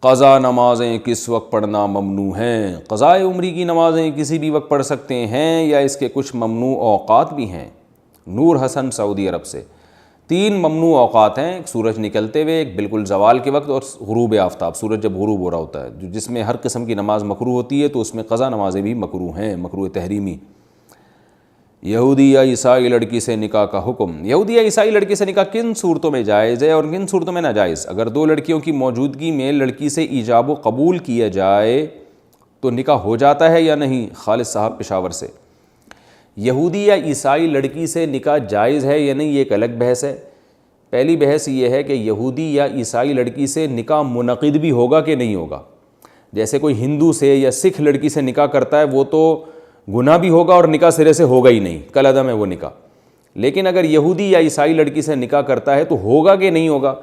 قضا نمازیں کس وقت پڑھنا ممنوع ہیں؟ قضائے عمری کی نمازیں کسی بھی وقت پڑھ سکتے ہیں یا اس کے کچھ ممنوع اوقات بھی ہیں؟ نور حسن سعودی عرب سے۔ 3 ممنوع اوقات ہیں، ایک سورج نکلتے ہوئے، ایک بالکل زوال کے وقت، اور غروب آفتاب، سورج جب غروب ہو رہا ہوتا ہے، جس میں ہر قسم کی نماز مکروہ ہوتی ہے، تو اس میں قضا نمازیں بھی مکروہ ہیں، مکروہ تحریمی۔ یہودی یا عیسائی لڑکی سے نکاح کا حکم۔ یہودی یا عیسائی لڑکی سے نکاح کن صورتوں میں جائز ہے اور کن صورتوں میں ناجائز؟ اگر 2 لڑکیوں کی موجودگی میں لڑکی سے ایجاب و قبول کیا جائے تو نکاح ہو جاتا ہے یا نہیں؟ خالد صاحب پشاور سے۔ یہودی یا عیسائی لڑکی سے نکاح جائز ہے یا نہیں، یہ ایک الگ بحث ہے۔ پہلی بحث یہ ہے کہ یہودی یا عیسائی لڑکی سے نکاح منعقد بھی ہوگا کہ نہیں ہوگا۔ جیسے کوئی ہندو سے یا سکھ لڑکی سے نکاح کرتا ہے، وہ تو گناہ بھی ہوگا اور نکاح سرے سے ہوگا ہی نہیں، کل عدم ہے وہ نکاح۔ لیکن اگر یہودی یا عیسائی لڑکی سے نکاح کرتا ہے تو ہوگا کہ نہیں ہوگا؟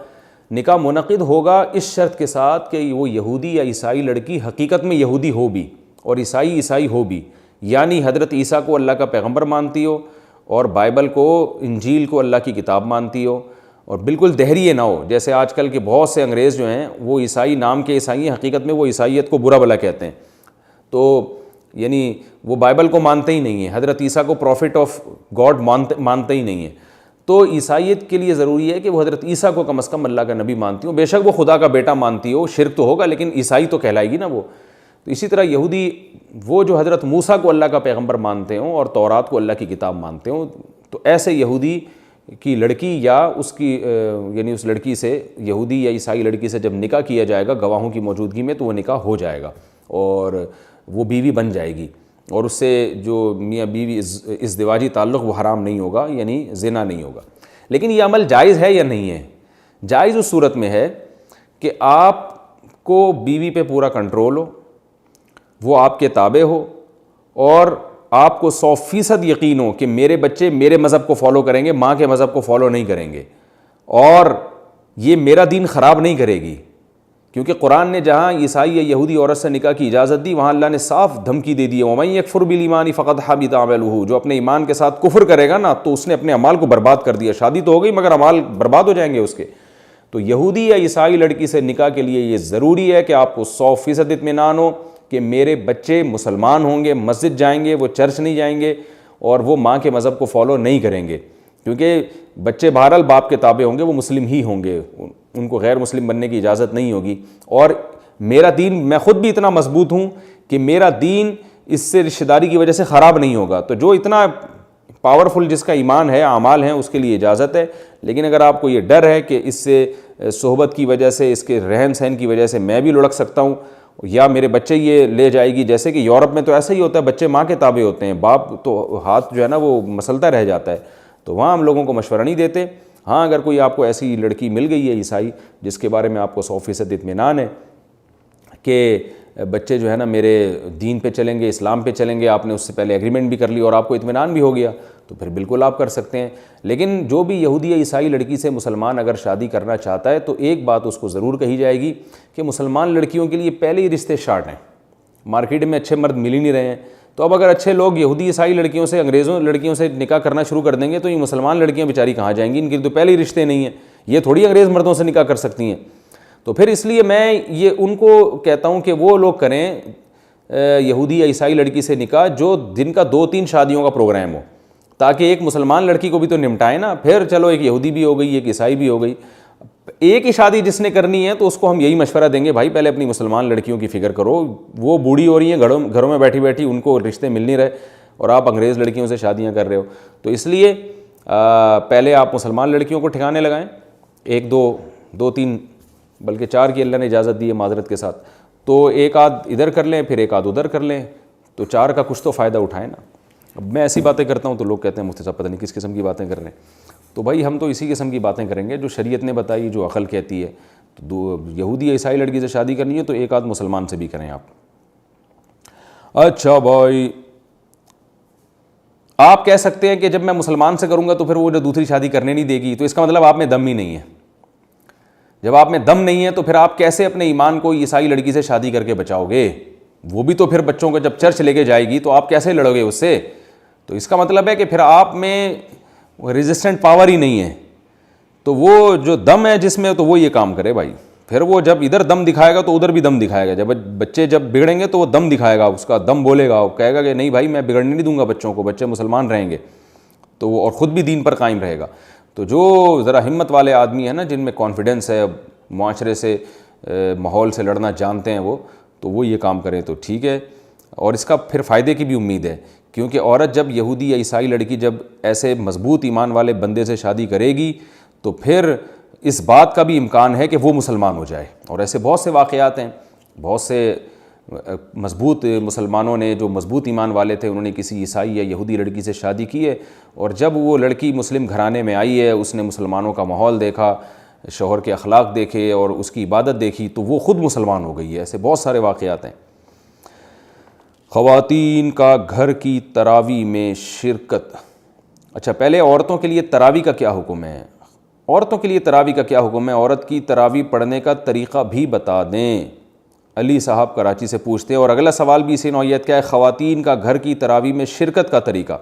نکاح منعقد ہوگا اس شرط کے ساتھ کہ وہ یہودی یا عیسائی لڑکی حقیقت میں یہودی ہو بھی اور عیسائی ہو بھی، یعنی حضرت عیسیٰ کو اللہ کا پیغمبر مانتی ہو اور بائبل کو، انجیل کو اللہ کی کتاب مانتی ہو، اور بالکل دہریے نہ ہو۔ جیسے آج کل کے بہت سے انگریز جو ہیں وہ عیسائی نام کے عیسائی ہیں، حقیقت میں وہ عیسائیت کو برا بھلا کہتے ہیں، تو یعنی وہ بائبل کو مانتے ہی نہیں ہیں، حضرت عیسیٰ کو پروفٹ آف گاڈ مانتے ہی نہیں ہیں۔ تو عیسائیت کے لیے ضروری ہے کہ وہ حضرت عیسیٰ کو کم از کم اللہ کا نبی مانتی ہوں، بے شک وہ خدا کا بیٹا مانتی ہو، شرک تو ہوگا لیکن عیسائی تو کہلائے گی نا وہ۔ تو اسی طرح یہودی وہ جو حضرت موسیٰ کو اللہ کا پیغمبر مانتے ہوں اور تورات کو اللہ کی کتاب مانتے ہوں، تو ایسے یہودی کی لڑکی یا اس کی یعنی اس لڑکی سے، یہودی یا عیسائی لڑکی سے جب نکاح کیا جائے گا گواہوں کی موجودگی میں، تو وہ نکاح ہو جائے گا اور وہ بیوی بن جائے گی، اور اس سے جو میاں بیوی ازدواجی تعلق وہ حرام نہیں ہوگا، یعنی زنا نہیں ہوگا۔ لیکن یہ عمل جائز ہے یا نہیں ہے؟ جائز اس صورت میں ہے کہ آپ کو بیوی پہ پورا کنٹرول ہو، وہ آپ کے تابع ہو، اور آپ کو 100% یقین ہو کہ میرے بچے میرے مذہب کو فالو کریں گے، ماں کے مذہب کو فالو نہیں کریں گے، اور یہ میرا دین خراب نہیں کرے گی۔ کیونکہ قرآن نے جہاں عیسائی یا یہودی عورت سے نکاح کی اجازت دی، وہاں اللہ نے صاف دھمکی دے دی ہے، وَمَن يَكْفُرْ بِالْإِيمَانِ فَقَدْ حَبِطَ عَمَلُهُ، جو اپنے ایمان کے ساتھ کفر کرے گا نا تو اس نے اپنے اعمال کو برباد کر دیا۔ شادی تو ہو گئی مگر اعمال برباد ہو جائیں گے اس کے۔ تو یہودی یا عیسائی لڑکی سے نکاح کے لیے یہ ضروری ہے کہ آپ کو 100% اطمینان ہو کہ میرے بچے مسلمان ہوں گے، مسجد جائیں گے، وہ چرچ نہیں جائیں گے، اور وہ ماں کے مذہب کو فالو نہیں کریں گے، کیونکہ بچے بہرحال باپ کے تابع ہوں گے، وہ مسلم ہی ہوں گے، ان کو غیر مسلم بننے کی اجازت نہیں ہوگی۔ اور میرا دین، میں خود بھی اتنا مضبوط ہوں کہ میرا دین اس سے رشتہ داری کی وجہ سے خراب نہیں ہوگا۔ تو جو اتنا پاورفل جس کا ایمان ہے، اعمال ہیں، اس کے لیے اجازت ہے۔ لیکن اگر آپ کو یہ ڈر ہے کہ اس سے صحبت کی وجہ سے، اس کے رہن سہن کی وجہ سے میں بھی لڑک سکتا ہوں یا میرے بچے یہ لے جائے گی، جیسے کہ یورپ میں تو ایسا ہی ہوتا ہے، بچے ماں کے تابع ہوتے ہیں، باپ تو ہاتھ جو ہے نا وہ مسلتا رہ جاتا ہے، تو وہاں ہم لوگوں کو مشورہ نہیں دیتے۔ ہاں اگر کوئی آپ کو ایسی لڑکی مل گئی ہے عیسائی جس کے بارے میں آپ کو 100% اطمینان ہے کہ بچے جو ہے نا میرے دین پہ چلیں گے، اسلام پہ چلیں گے، آپ نے اس سے پہلے ایگریمنٹ بھی کر لی اور آپ کو اطمینان بھی ہو گیا، تو پھر بالکل آپ کر سکتے ہیں۔ لیکن جو بھی یہودی یا عیسائی لڑکی سے مسلمان اگر شادی کرنا چاہتا ہے تو ایک بات اس کو ضرور کہی جائے گی کہ مسلمان لڑکیوں کے لیے پہلے ہی رشتے شارٹ ہیں، مارکیٹ میں اچھے مرد مل ہی نہیں رہے ہیں، تو اب اگر اچھے لوگ یہودی عیسائی لڑکیوں سے، انگریزوں لڑکیوں سے نکاح کرنا شروع کر دیں گے تو یہ مسلمان لڑکیاں بیچاری کہاں جائیں گی؟ ان کے تو پہلے ہی رشتے نہیں ہیں، یہ تھوڑی انگریز مردوں سے نکاح کر سکتی ہیں۔ تو پھر اس لیے میں یہ ان کو کہتا ہوں کہ وہ لوگ کریں یہودی یا عیسائی لڑکی سے نکاح جو دن کا 2-3 شادیوں کا پروگرام ہو، تاکہ ایک مسلمان لڑکی کو بھی تو نمٹائیں نا، پھر چلو ایک یہودی بھی ہو گئی، ایک عیسائی بھی ہو گئی، ایک ہی شادی جس نے کرنی ہے تو اس کو ہم یہی مشورہ دیں گے، بھائی پہلے اپنی مسلمان لڑکیوں کی فکر کرو، وہ بوڑھی ہو رہی ہیں گھروں میں بیٹھی بیٹھی، ان کو رشتے مل نہیں رہے اور آپ انگریز لڑکیوں سے شادیاں کر رہے ہو، تو اس لیے پہلے آپ مسلمان لڑکیوں کو ٹھکانے لگائیں، 2-3 بلکہ 4 کی اللہ نے اجازت دی ہے معذرت کے ساتھ، تو ایک آدھ ادھر کر لیں، پھر ایک آدھ ادھر کر لیں، تو 4 کا کچھ تو فائدہ اٹھائیں نا۔ اب میں ایسی باتیں کرتا ہوں تو لوگ کہتے ہیں مفتی صاحب پتہ نہیں کس قسم کی باتیں کر رہے ہیں، تو بھائی ہم تو اسی قسم کی باتیں کریں گے جو شریعت نے بتائی، جو عقل کہتی ہے۔ تو یہودی یا عیسائی لڑکی سے شادی کرنی ہے تو ایک آدھ مسلمان سے بھی کریں آپ۔ اچھا بھائی، آپ کہہ سکتے ہیں کہ جب میں مسلمان سے کروں گا تو پھر وہ جو دوسری شادی کرنے نہیں دے گی، تو اس کا مطلب آپ میں دم ہی نہیں ہے۔ جب آپ میں دم نہیں ہے تو پھر آپ کیسے اپنے ایمان کو عیسائی لڑکی سے شادی کر کے بچاؤ گے؟ وہ بھی تو پھر بچوں کو جب چرچ لے کے جائے گی تو آپ کیسے لڑو گے اس سے؟ تو اس کا مطلب ہے کہ پھر آپ میں ریزسٹنٹ پاور ہی نہیں ہے، تو وہ جو دم ہے جس میں تو وہ یہ کام کرے بھائی۔ پھر وہ جب ادھر دم دکھائے گا تو ادھر بھی دم دکھائے گا. جب بچے جب بگڑیں گے تو وہ دم دکھائے گا, اس کا دم بولے گا, وہ کہے گا کہ نہیں بھائی میں بگڑنے نہیں دوں گا بچوں کو, بچے مسلمان رہیں گے, تو وہ اور خود بھی دین پر قائم رہے گا. تو جو ذرا ہمت والے آدمی ہیں نا, جن میں کانفیڈنس ہے, معاشرے سے ماحول سے لڑنا جانتے ہیں وہ, تو وہ یہ کام کریں تو ٹھیک ہے. اور اس کا پھر فائدے کی بھی امید ہے, کیونکہ عورت جب یہودی یا عیسائی لڑکی جب ایسے مضبوط ایمان والے بندے سے شادی کرے گی تو پھر اس بات کا بھی امکان ہے کہ وہ مسلمان ہو جائے. اور ایسے بہت سے واقعات ہیں, بہت سے مضبوط مسلمانوں نے جو مضبوط ایمان والے تھے, انہوں نے کسی عیسائی یا یہودی لڑکی سے شادی کی ہے, اور جب وہ لڑکی مسلم گھرانے میں آئی ہے, اس نے مسلمانوں کا ماحول دیکھا, شوہر کے اخلاق دیکھے اور اس کی عبادت دیکھی, تو وہ خود مسلمان ہو گئی ہے. ایسے بہت سارے واقعات ہیں. خواتین کا گھر کی تراویح میں شرکت. اچھا, پہلے عورتوں کے لیے تراویح کا کیا حکم ہے؟ عورتوں کے لیے تراویح کا کیا حکم ہے؟ عورت کی تراویح پڑھنے کا طریقہ بھی بتا دیں. علی صاحب کراچی سے پوچھتے ہیں. اور اگلا سوال بھی اسی نوعیت کا ہے, خواتین کا گھر کی تراویح میں شرکت کا طریقہ.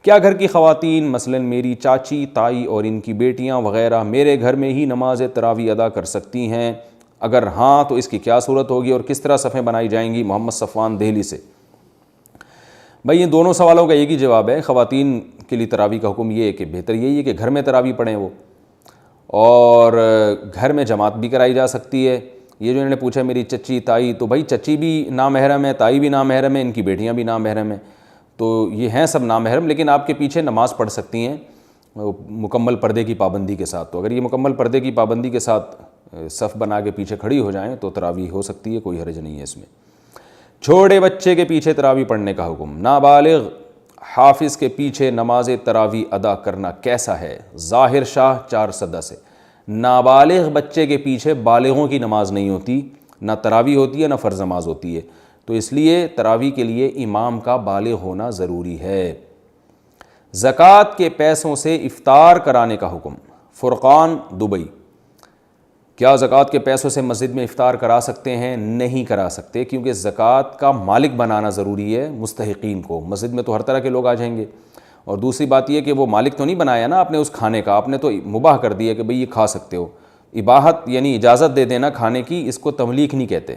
کیا گھر کی خواتین مثلا میری چاچی, تائی اور ان کی بیٹیاں وغیرہ میرے گھر میں ہی نماز تراویح ادا کر سکتی ہیں؟ اگر ہاں تو اس کی کیا صورت ہوگی اور کس طرح صفیں بنائی جائیں گی؟ محمد صفوان دہلی سے. بھائی یہ دونوں سوالوں کا ایک ہی جواب ہے. خواتین کے لیے تراویح کا حکم یہ ہے کہ بہتر یہی ہے کہ گھر میں تراویح پڑھیں وہ, اور گھر میں جماعت بھی کرائی جا سکتی ہے. یہ جو انہوں نے پوچھا میری چچی تائی, تو بھائی چچی بھی نامحرم ہے, تائی بھی نامحرم ہے, ان کی بیٹیاں بھی نامحرم ہیں, تو یہ ہیں سب نامحرم, لیکن آپ کے پیچھے نماز پڑھ سکتی ہیں مکمل پردے کی پابندی کے ساتھ. تو اگر یہ مکمل پردے کی پابندی کے ساتھ صف بنا کے پیچھے کھڑی ہو جائیں تو تراویح ہو سکتی ہے, کوئی حرج نہیں ہے اس میں. چھوٹے بچے کے پیچھے تراویح پڑھنے کا حکم. نابالغ حافظ کے پیچھے نماز تراویح ادا کرنا کیسا ہے؟ ظاہر شاہ 4 سدہ سے. نابالغ بچے کے پیچھے بالغوں کی نماز نہیں ہوتی, نہ تراویح ہوتی ہے نہ فرض نماز ہوتی ہے, تو اس لیے تراویح کے لیے امام کا بالغ ہونا ضروری ہے. زکوٰۃ کے پیسوں سے افطار کرانے کا حکم. فرقان دبئی. کیا زکوٰۃ کے پیسوں سے مسجد میں افطار کرا سکتے ہیں؟ نہیں کرا سکتے, کیونکہ زکوٰۃ کا مالک بنانا ضروری ہے مستحقین کو. مسجد میں تو ہر طرح کے لوگ آ جائیں گے, اور دوسری بات یہ کہ وہ مالک تو نہیں بنایا نا آپ نے اس کھانے کا, آپ نے تو مباح کر دیا کہ بھئی یہ کھا سکتے ہو. اباحت یعنی اجازت دے دینا کھانے کی, اس کو تملیک نہیں کہتے.